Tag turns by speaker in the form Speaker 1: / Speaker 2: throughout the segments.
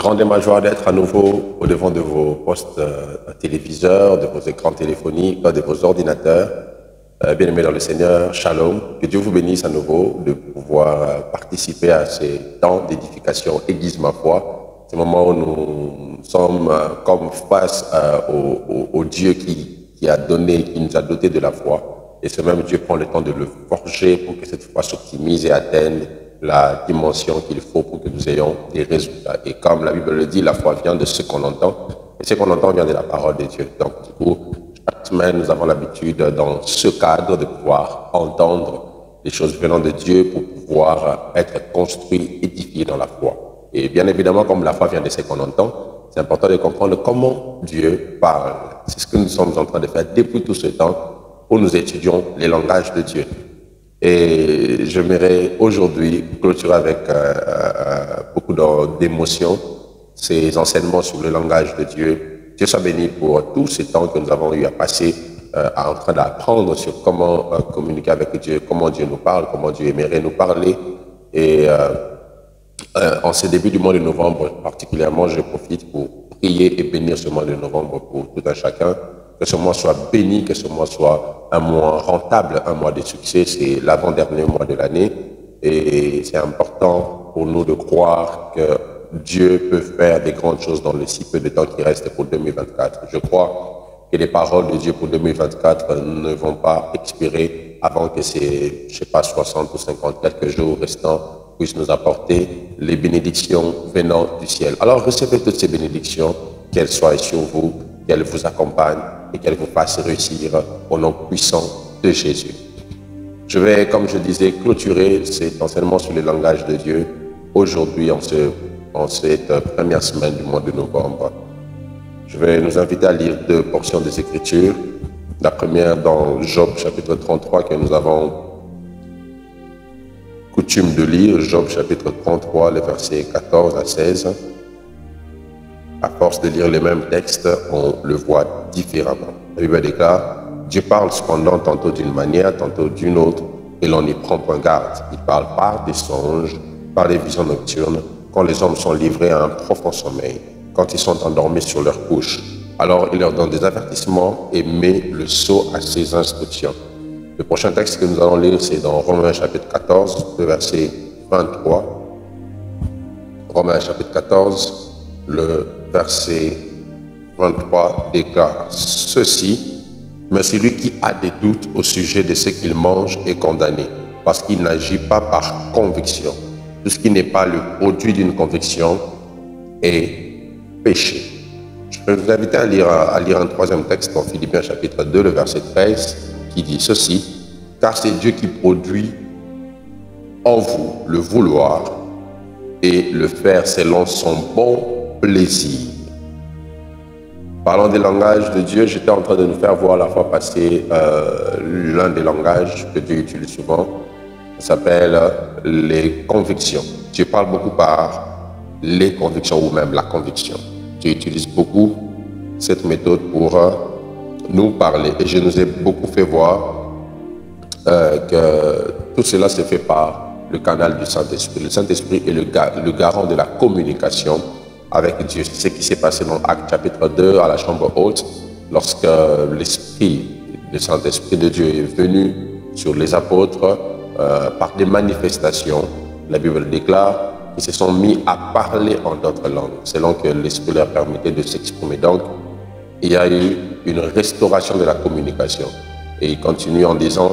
Speaker 1: grande et ma joie d'être à nouveau au devant de vos postes téléviseurs, de vos écrans téléphoniques, de vos ordinateurs. Bien-aimés dans le Seigneur, Shalom. Que Dieu vous bénisse à nouveau de pouvoir participer à ces temps d'édification aiguise ma foi. Ces moments où nous sommes comme face au Dieu qui a donné, qui nous a doté de la foi. Et ce même Dieu prend le temps de le forger pour que cette foi s'optimise et atteigne la dimension qu'il faut pour que nous ayons des résultats. Et comme la Bible le dit, la foi vient de ce qu'on entend, et ce qu'on entend vient de la parole de Dieu. Donc, du coup, chaque semaine, nous avons l'habitude, dans ce cadre, de pouvoir entendre des choses venant de Dieu pour pouvoir être construit, édifié dans la foi. Et bien évidemment, comme la foi vient de ce qu'on entend, c'est important de comprendre comment Dieu parle. C'est ce que nous sommes en train de faire depuis tout ce temps où nous étudions les langages de Dieu. Et j'aimerais aujourd'hui clôturer avec beaucoup d'émotion ces enseignements sur le langage de Dieu. Dieu soit béni pour tout ce temps que nous avons eu à passer en train d'apprendre sur comment communiquer avec Dieu, comment Dieu nous parle, comment Dieu aimerait nous parler. Et en ce début du mois de novembre particulièrement, je profite pour prier et bénir ce mois de novembre pour tout un chacun. Que ce mois soit béni, que ce mois soit un mois rentable, un mois de succès. C'est l'avant-dernier mois de l'année et c'est important pour nous de croire que Dieu peut faire des grandes choses dans le si peu de temps qui reste pour 2024. Je crois que les paroles de Dieu pour 2024 ne vont pas expirer avant que ces, je sais pas, 60 ou 50 quelques jours restants puissent nous apporter les bénédictions venant du ciel. Alors recevez toutes ces bénédictions, qu'elles soient sur vous, qu'elles vous accompagnent et qu'elles vous fassent réussir au nom puissant de Jésus. Je vais, comme je disais, clôturer cet enseignement sur le langage de Dieu aujourd'hui en cette première semaine du mois de novembre. Je vais nous inviter à lire deux portions des Écritures. La première dans Job chapitre 33 que nous avons coutume de lire, Job chapitre 33, les versets 14 à 16. À force de lire les mêmes textes, on le voit différemment. La Bible déclare, Dieu parle cependant tantôt d'une manière, tantôt d'une autre, et l'on n'y prend point garde. Il parle par des songes, par des visions nocturnes, quand les hommes sont livrés à un profond sommeil, quand ils sont endormis sur leur couche. Alors il leur donne des avertissements et met le sceau à ses instructions. Le prochain texte que nous allons lire, c'est dans Romains chapitre 14, le verset 23. Romains chapitre 14, le verset 23 déclare ceci, mais celui qui a des doutes au sujet de ce qu'il mange est condamné, parce qu'il n'agit pas par conviction. Tout ce qui n'est pas le produit d'une conviction est péché. Je vais vous inviter à lire un troisième texte dans Philippiens chapitre 2, le verset 13, qui dit ceci, car c'est Dieu qui produit en vous le vouloir et le faire selon son bon plaisir. Parlant des langages de Dieu, j'étais en train de nous faire voir la fois passée l'un des langages que Dieu utilise souvent. Ça s'appelle les convictions. Dieu parle beaucoup par les convictions ou même la conviction. Dieu utilise beaucoup cette méthode pour nous parler. Et je nous ai beaucoup fait voir que tout cela se fait par le canal du Saint-Esprit. Le Saint-Esprit est le garant de la communication avec Dieu. C'est ce qui s'est passé dans Actes chapitre 2 à la chambre haute, lorsque l'Esprit, le Saint-Esprit de Dieu est venu sur les apôtres par des manifestations. La Bible déclare qu'ils se sont mis à parler en d'autres langues, selon que l'Esprit leur permettait de s'exprimer. Donc, il y a eu une restauration de la communication. Et il continue en disant,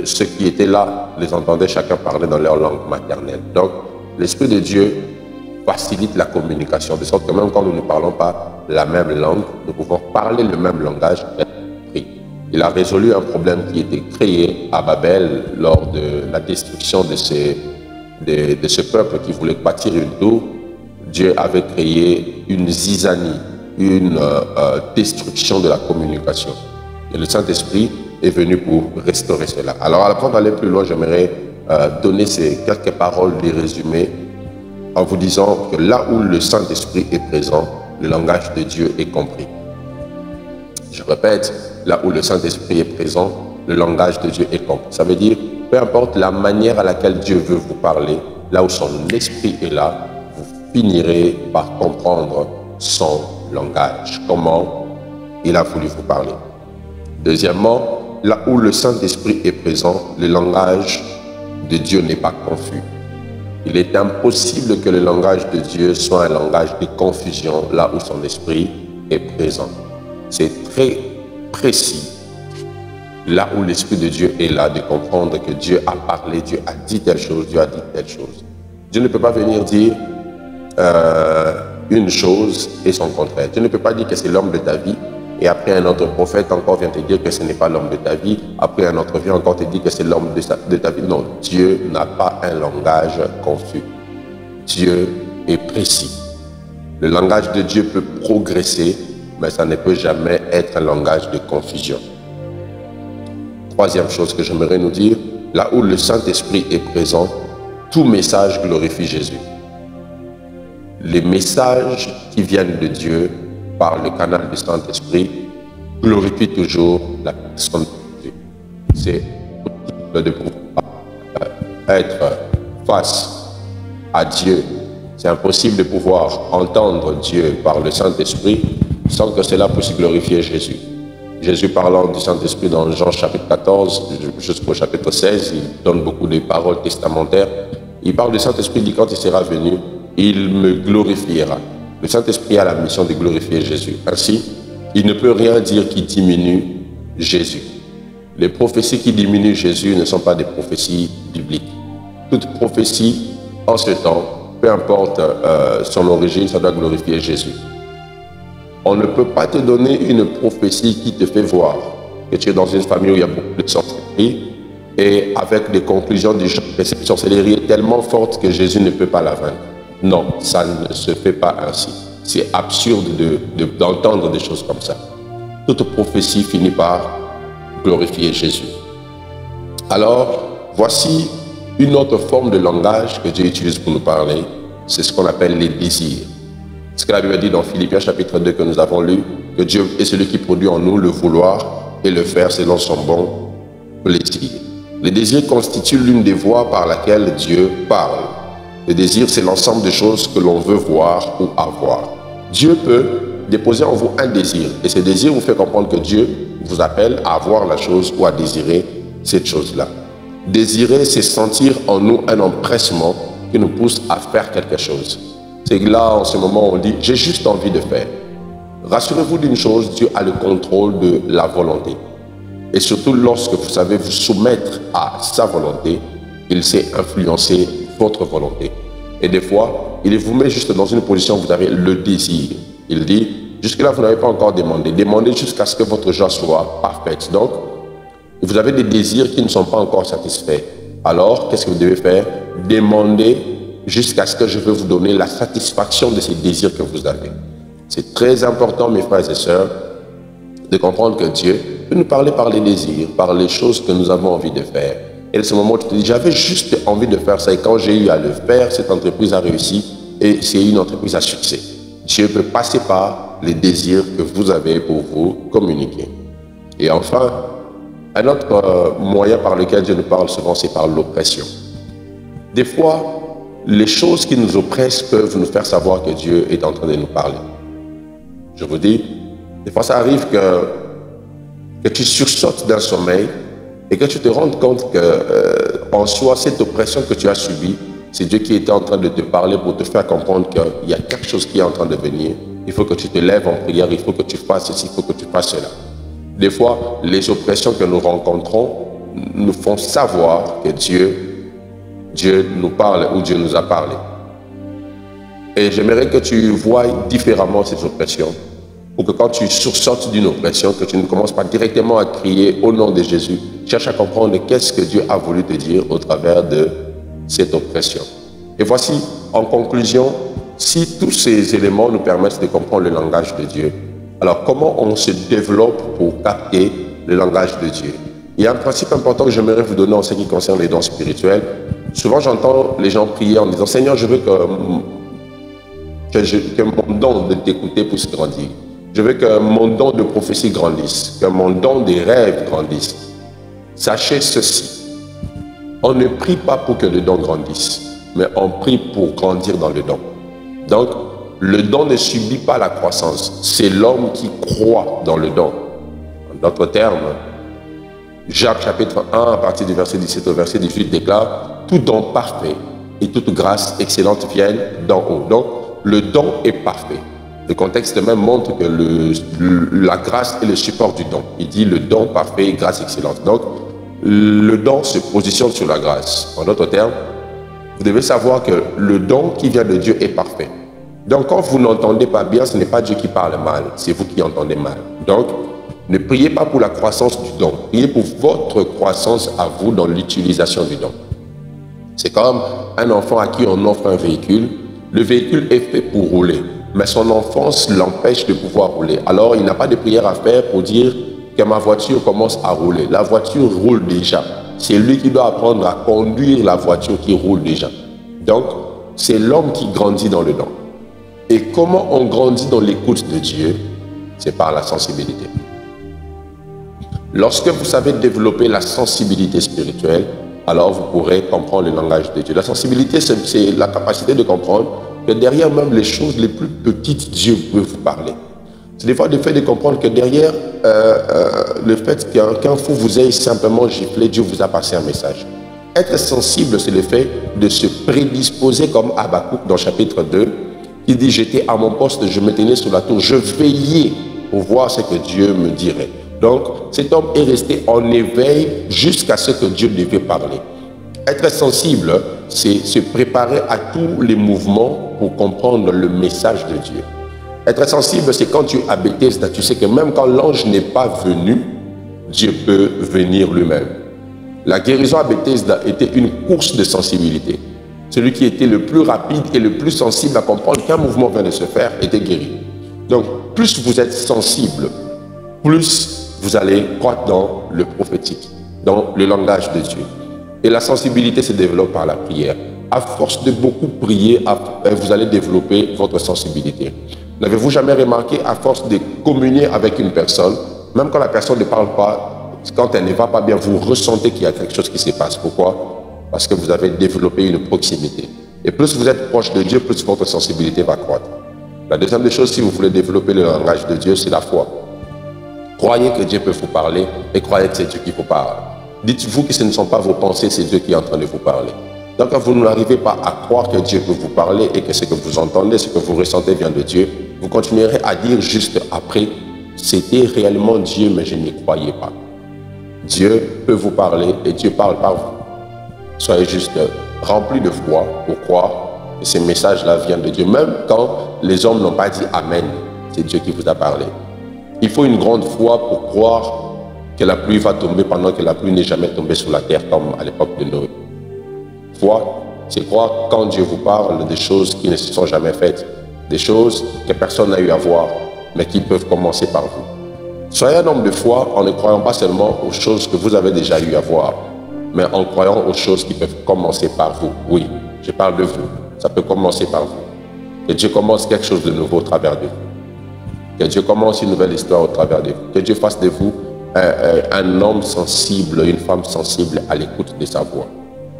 Speaker 1: ceux qui étaient là les entendaient chacun parler dans leur langue maternelle. Donc, l'Esprit de Dieu facilite la communication, de sorte que même quand nous ne parlons pas la même langue, nous pouvons parler le même langage. Il a résolu un problème qui était créé à Babel lors de la destruction de ce peuple qui voulait bâtir une tour. Dieu avait créé une zizanie, une destruction de la communication. Et le Saint-Esprit est venu pour restaurer cela. Alors, avant d'aller plus loin, j'aimerais donner ces quelques paroles, les résumer, en vous disant que là où le Saint-Esprit est présent, le langage de Dieu est compris. Je répète, là où le Saint-Esprit est présent, le langage de Dieu est compris. Ça veut dire, peu importe la manière à laquelle Dieu veut vous parler, là où son esprit est là, vous finirez par comprendre son langage. Comment il a voulu vous parler. Deuxièmement, là où le Saint-Esprit est présent, le langage de Dieu n'est pas confus. Il est impossible que le langage de Dieu soit un langage de confusion là où son esprit est présent. C'est très précis là où l'Esprit de Dieu est là, de comprendre que Dieu a parlé, Dieu a dit telle chose, Dieu a dit telle chose. Dieu ne peut pas venir dire une chose et son contraire. Dieu ne peut pas dire que c'est l'homme de ta vie et après un autre prophète encore vient te dire que ce n'est pas l'homme de ta vie. Après un autre vient encore te dire que c'est l'homme de ta vie. Non, Dieu n'a pas un langage confus. Dieu est précis. Le langage de Dieu peut progresser, mais ça ne peut jamais être un langage de confusion. Troisième chose que j'aimerais nous dire, là où le Saint-Esprit est présent, tout message glorifie Jésus. Les messages qui viennent de Dieu par le canal du Saint-Esprit glorifient toujours la personne de Dieu. C'est possible de pouvoir être face à Dieu. C'est impossible de pouvoir entendre Dieu par le Saint-Esprit sans que cela puisse glorifier Jésus. Jésus parlant du Saint-Esprit dans Jean chapitre 14 jusqu'au chapitre 16, il donne beaucoup de paroles testamentaires. Il parle du Saint-Esprit, il dit quand il sera venu, il me glorifiera. Le Saint-Esprit a la mission de glorifier Jésus. Ainsi, il ne peut rien dire qui diminue Jésus. Les prophéties qui diminuent Jésus ne sont pas des prophéties bibliques. Toute prophétie en ce temps, peu importe son origine, ça doit glorifier Jésus. On ne peut pas te donner une prophétie qui te fait voir que tu es dans une famille où il y a beaucoup de sorcellerie et avec des conclusions du genre que cette sorcellerie est tellement forte que Jésus ne peut pas la vaincre. Non, ça ne se fait pas ainsi. C'est absurde d'entendre des choses comme ça. Toute prophétie finit par glorifier Jésus. Alors, voici une autre forme de langage que Dieu utilise pour nous parler. C'est ce qu'on appelle les désirs. Ce que la Bible dit dans Philippiens chapitre 2 que nous avons lu, que Dieu est celui qui produit en nous le vouloir et le faire selon son bon plaisir. Les désirs constituent l'une des voies par laquelle Dieu parle. Le désir, c'est l'ensemble des choses que l'on veut voir ou avoir. Dieu peut déposer en vous un désir et ce désir vous fait comprendre que Dieu vous appelle à avoir la chose ou à désirer cette chose-là. Désirer, c'est sentir en nous un empressement qui nous pousse à faire quelque chose. C'est que là, en ce moment, on dit « j'ai juste envie de faire ». Rassurez-vous d'une chose, Dieu a le contrôle de la volonté. Et surtout, lorsque vous savez vous soumettre à sa volonté, il sait influencer votre volonté. Et des fois, il vous met juste dans une position où vous avez le désir. Il dit « jusque-là, vous n'avez pas encore demandé. Demandez jusqu'à ce que votre joie soit parfaite. » Donc, vous avez des désirs qui ne sont pas encore satisfaits. Alors, qu'est-ce que vous devez faire? Demandez jusqu'à ce que je veux vous donner la satisfaction de ces désirs que vous avez. C'est très important, mes frères et sœurs, de comprendre que Dieu peut nous parler par les désirs, par les choses que nous avons envie de faire. Et à ce moment, tu te dis, j'avais juste envie de faire ça et quand j'ai eu à le faire, cette entreprise a réussi et c'est une entreprise à succès. Dieu peut passer par les désirs que vous avez pour vous communiquer. Et enfin, un autre moyen par lequel Dieu nous parle souvent, c'est par l'oppression. Des fois, les choses qui nous oppressent peuvent nous faire savoir que Dieu est en train de nous parler. Je vous dis, des fois ça arrive que tu sursautes d'un sommeil et que tu te rendes compte que en soi, cette oppression que tu as subie, c'est Dieu qui était en train de te parler pour te faire comprendre qu'il y a quelque chose qui est en train de venir. Il faut que tu te lèves en prière, il faut que tu fasses ceci, il faut que tu fasses cela. Des fois, les oppressions que nous rencontrons nous font savoir que Dieu nous parle ou Dieu nous a parlé. Et j'aimerais que tu voies différemment ces oppressions pour que quand tu sursautes d'une oppression, que tu ne commences pas directement à crier au nom de Jésus. Cherche à comprendre qu'est-ce que Dieu a voulu te dire au travers de cette oppression. Et voici, en conclusion, si tous ces éléments nous permettent de comprendre le langage de Dieu, alors comment on se développe pour capter le langage de Dieu? Il y a un principe important que j'aimerais vous donner en ce qui concerne les dons spirituels. Souvent, j'entends les gens prier en disant « Seigneur, je veux que mon don de t'écouter puisse grandir. Je veux que mon don de prophétie grandisse, que mon don des rêves grandisse. » Sachez ceci, on ne prie pas pour que le don grandisse, mais on prie pour grandir dans le don. Donc, le don ne subit pas la croissance. C'est l'homme qui croit dans le don. En d'autres termes, Jacques chapitre 1, à partir du verset 17 au verset 18, déclare « Tout don parfait et toute grâce excellente viennent d'en haut ». Donc, le don est parfait. Le contexte même montre que la grâce est le support du don. Il dit le don parfait et grâce excellente. Donc, le don se positionne sur la grâce. En d'autres termes, vous devez savoir que le don qui vient de Dieu est parfait. Donc, quand vous n'entendez pas bien, ce n'est pas Dieu qui parle mal, c'est vous qui entendez mal. Donc, ne priez pas pour la croissance du don. Priez pour votre croissance à vous dans l'utilisation du don. C'est comme un enfant à qui on offre un véhicule. Le véhicule est fait pour rouler, mais son enfance l'empêche de pouvoir rouler. Alors, il n'a pas de prière à faire pour dire que ma voiture commence à rouler. La voiture roule déjà. C'est lui qui doit apprendre à conduire la voiture qui roule déjà. Donc, c'est l'homme qui grandit dans le don. Et comment on grandit dans l'écoute de Dieu? C'est par la sensibilité. Lorsque vous savez développer la sensibilité spirituelle, alors vous pourrez comprendre le langage de Dieu. La sensibilité, c'est la capacité de comprendre que derrière même les choses les plus petites, Dieu peut vous parler. C'est des fois le fait de comprendre que derrière le fait qu'un fou vous ait simplement giflé, Dieu vous a passé un message. Être sensible, c'est le fait de se prédisposer comme Habakkuk dans chapitre 2, qui dit « J'étais à mon poste, je me tenais sur la tour, je veillais pour voir ce que Dieu me dirait. » Donc, cet homme est resté en éveil jusqu'à ce que Dieu devait parler. Être sensible, c'est se préparer à tous les mouvements pour comprendre le message de Dieu. Être sensible, c'est quand tu as Bethesda, tu sais que même quand l'ange n'est pas venu, Dieu peut venir lui-même. La guérison à Bethesda était une course de sensibilité. Celui qui était le plus rapide et le plus sensible à comprendre qu'un mouvement vient de se faire était guéri. Donc, plus vous êtes sensible, plus vous allez croître dans le prophétique, dans le langage de Dieu. Et la sensibilité se développe par la prière. À force de beaucoup prier, vous allez développer votre sensibilité. N'avez-vous jamais remarqué, à force de communier avec une personne, même quand la personne ne parle pas, quand elle ne va pas bien, vous ressentez qu'il y a quelque chose qui se passe. Pourquoi? Parce que vous avez développé une proximité. Et plus vous êtes proche de Dieu, plus votre sensibilité va croître. La deuxième des choses, si vous voulez développer le langage de Dieu, c'est la foi. Croyez que Dieu peut vous parler et croyez que c'est Dieu qui vous parle. Dites-vous que ce ne sont pas vos pensées, c'est Dieu qui est en train de vous parler. Donc quand vous n'arrivez pas à croire que Dieu peut vous parler et que ce que vous entendez, ce que vous ressentez vient de Dieu, vous continuerez à dire juste après, c'était réellement Dieu, mais je n'y croyais pas. Dieu peut vous parler et Dieu parle par vous. Soyez juste remplis de foi pour croire que ces messages-là viennent de Dieu. Même quand les hommes n'ont pas dit Amen, c'est Dieu qui vous a parlé. Il faut une grande foi pour croire que la pluie va tomber pendant que la pluie n'est jamais tombée sur la terre comme à l'époque de Noé. Foi, c'est croire quand Dieu vous parle des choses qui ne se sont jamais faites, des choses que personne n'a eu à voir, mais qui peuvent commencer par vous. Soyez un homme de foi en ne croyant pas seulement aux choses que vous avez déjà eu à voir, mais en croyant aux choses qui peuvent commencer par vous. Oui, je parle de vous, ça peut commencer par vous. Que Dieu commence quelque chose de nouveau au travers de vous. Que Dieu commence une nouvelle histoire au travers de vous. Que Dieu fasse de vous un homme sensible, une femme sensible à l'écoute de sa voix.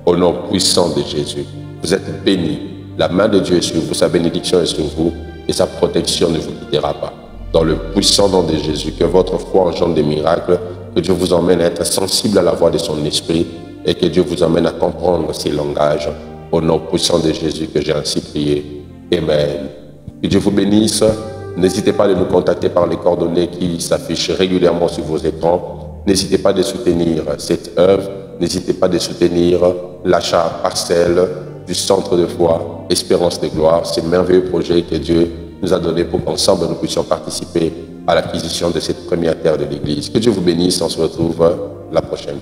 Speaker 1: Au nom puissant de Jésus, vous êtes bénis. La main de Dieu est sur vous, sa bénédiction est sur vous et sa protection ne vous quittera pas. Dans le puissant nom de Jésus, que votre foi engendre des miracles, que Dieu vous emmène à être sensible à la voix de son esprit et que Dieu vous emmène à comprendre ses langages. Au nom puissant de Jésus que j'ai ainsi prié. Amen. Que Dieu vous bénisse. N'hésitez pas à nous contacter par les coordonnées qui s'affichent régulièrement sur vos écrans. N'hésitez pas à soutenir cette œuvre. N'hésitez pas à soutenir l'achat partiel du centre de foi Espérance de Gloire. C'est un merveilleux projet que Dieu nous a donné pour qu'ensemble nous puissions participer à l'acquisition de cette première terre de l'Église. Que Dieu vous bénisse. On se retrouve la prochaine.